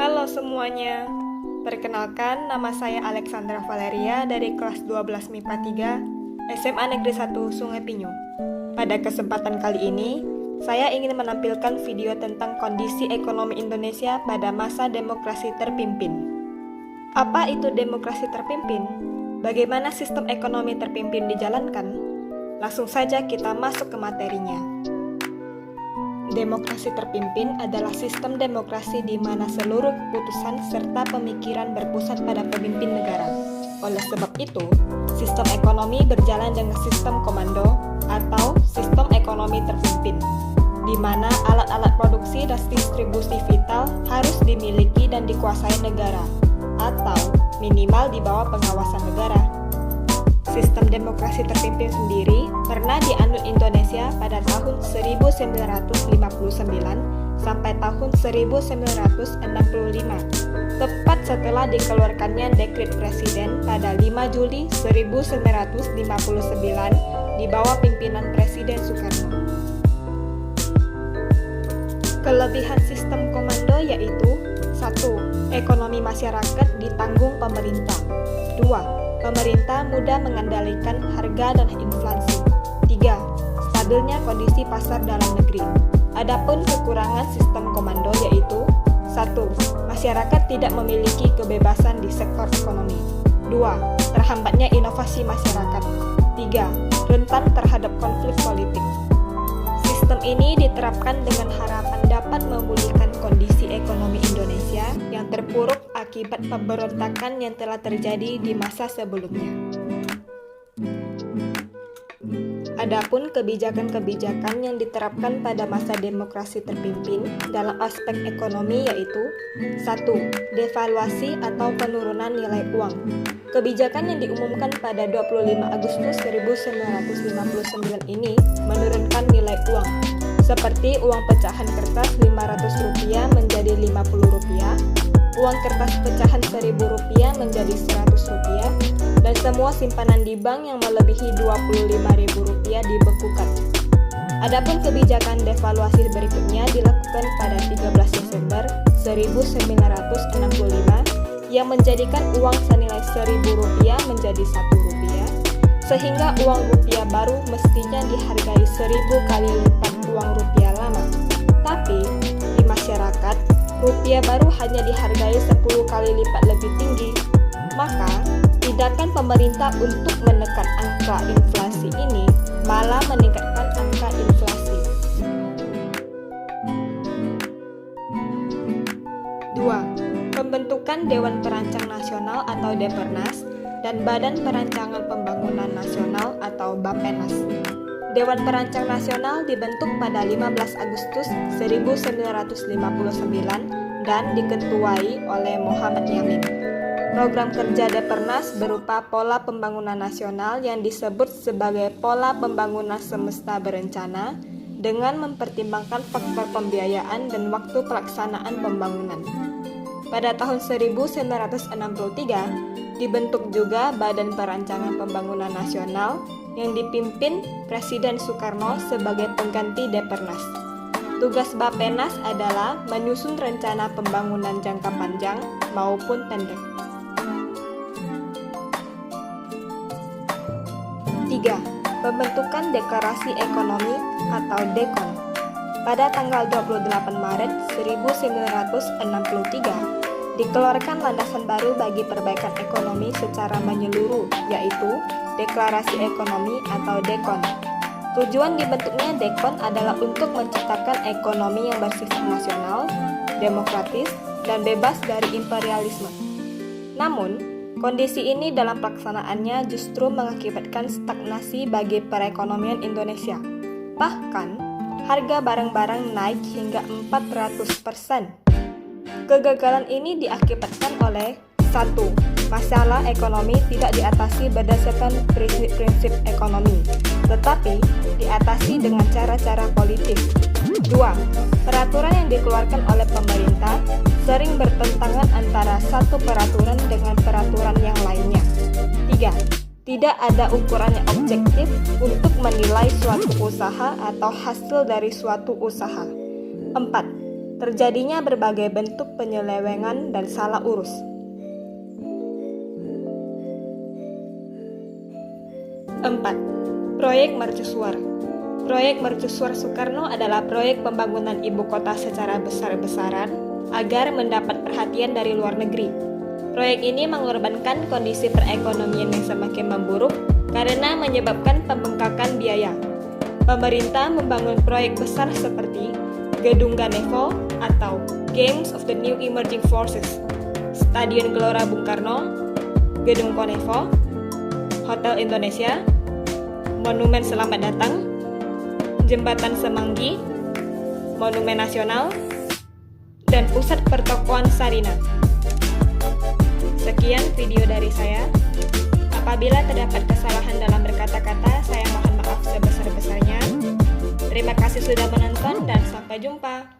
Halo semuanya, perkenalkan nama saya Alexandra Valeria dari kelas 12 MIPA 3 SMA Negeri 1 Sungai Pinyu. Pada kesempatan kali ini, saya ingin menampilkan video tentang kondisi ekonomi Indonesia pada masa demokrasi terpimpin. Apa itu demokrasi terpimpin? Bagaimana sistem ekonomi terpimpin dijalankan? Langsung saja kita masuk ke materinya. Demokrasi terpimpin adalah sistem demokrasi di mana seluruh keputusan serta pemikiran berpusat pada pemimpin negara. Oleh sebab itu, sistem ekonomi berjalan dengan sistem komando atau sistem ekonomi terpimpin, di mana alat-alat produksi dan distribusi vital harus dimiliki dan dikuasai negara, atau minimal di bawah pengawasan negara. Sistem demokrasi terpimpin sendiri pernah dianut Indonesia pada tahun 1959 sampai tahun 1965, tepat setelah dikeluarkannya Dekret Presiden pada 5 Juli 1959 di bawah pimpinan Presiden Soekarno. Kelebihan sistem komando yaitu 1. Ekonomi masyarakat ditanggung pemerintah. 2. Pemerintah mudah mengendalikan harga dan inflasi. 3. Stabilnya kondisi pasar dalam negeri. Adapun kekurangan sistem komando yaitu 1. Masyarakat tidak memiliki kebebasan di sektor ekonomi. 2. Terhambatnya inovasi masyarakat. 3. Rentan terhadap konflik politik. Sistem ini diterapkan dengan harapan dapat memulihkan kondisi ekonomi Indonesia yang terpuruk akibat pemberontakan yang telah terjadi di masa sebelumnya. Adapun kebijakan-kebijakan yang diterapkan pada masa demokrasi terpimpin dalam aspek ekonomi yaitu 1. Devaluasi atau penurunan nilai uang. Kebijakan yang diumumkan pada 25 Agustus 1959 ini menurunkan nilai uang, seperti uang pecahan kertas Rp500 menjadi Rp50, uang kertas pecahan Rp1.000 menjadi Rp100, dan semua simpanan di bank yang melebihi Rp25.000 dibekukan. Adapun kebijakan devaluasi berikutnya dilakukan pada 13 Desember 1965 yang menjadikan uang senilai Rp1.000 menjadi Rp1, sehingga uang rupiah baru mestinya dihargai 1.000 kali lipat uang rupiah lama. Tapi, di masyarakat, rupiah baru hanya dihargai 10 kali lipat lebih tinggi. Maka, tindakan pemerintah untuk menekan angka inflasi ini malah meningkatkan angka inflasi. 2. Pembentukan Dewan Perancang Nasional atau Depernas dan Badan Perancangan Pembangunan Nasional atau Bappenas. Dewan Perancang Nasional dibentuk pada 15 Agustus 1959 dan diketuai oleh Muhammad Yamin. Program kerja Depernas berupa pola pembangunan nasional yang disebut sebagai pola pembangunan semesta berencana dengan mempertimbangkan faktor pembiayaan dan waktu pelaksanaan pembangunan. Pada tahun 1963, dibentuk juga Badan Perancangan Pembangunan Nasional yang dipimpin Presiden Soekarno sebagai pengganti Depernas. Tugas Bappenas adalah menyusun rencana pembangunan jangka panjang maupun pendek. 3. Pembentukan Deklarasi Ekonomi atau DEKON. Pada tanggal 28 Maret 1963, dikeluarkan landasan baru bagi perbaikan ekonomi secara menyeluruh, yaitu Deklarasi Ekonomi atau DEKON. Tujuan dibentuknya DEKON adalah untuk menciptakan ekonomi yang bersifat nasional, demokratis, dan bebas dari imperialisme. Namun, kondisi ini dalam pelaksanaannya justru mengakibatkan stagnasi bagi perekonomian Indonesia. Bahkan, harga barang-barang naik hingga 400%. Kegagalan ini diakibatkan oleh 1. Masalah ekonomi tidak diatasi berdasarkan prinsip-prinsip ekonomi, tetapi diatasi dengan cara-cara politik. 2. Peraturan yang dikeluarkan oleh pemerintah sering bertentangan antara satu peraturan dengan peraturan yang lainnya. 3. Tidak ada ukuran yang objektif untuk menilai suatu usaha atau hasil dari suatu usaha. 4. terjadinya berbagai bentuk penyelewengan dan salah urus. Empat, proyek mercusuar. Proyek mercusuar Soekarno adalah proyek pembangunan ibu kota secara besar-besaran agar mendapat perhatian dari luar negeri. Proyek ini mengorbankan kondisi perekonomian yang semakin memburuk karena menyebabkan pembengkakan biaya. Pemerintah membangun proyek besar seperti Gedung Ganevo atau Games of the New Emerging Forces, Stadion Gelora Bung Karno, Gedung Konevo, Hotel Indonesia, Monumen Selamat Datang, Jembatan Semanggi, Monumen Nasional, dan Pusat Pertokoan Sarina. Sekian video dari saya. Apabila terdapat kesalahan dalam berkata-kata, saya mohon maaf sebesar-besarnya. Terima kasih sudah menonton dan sampai jumpa.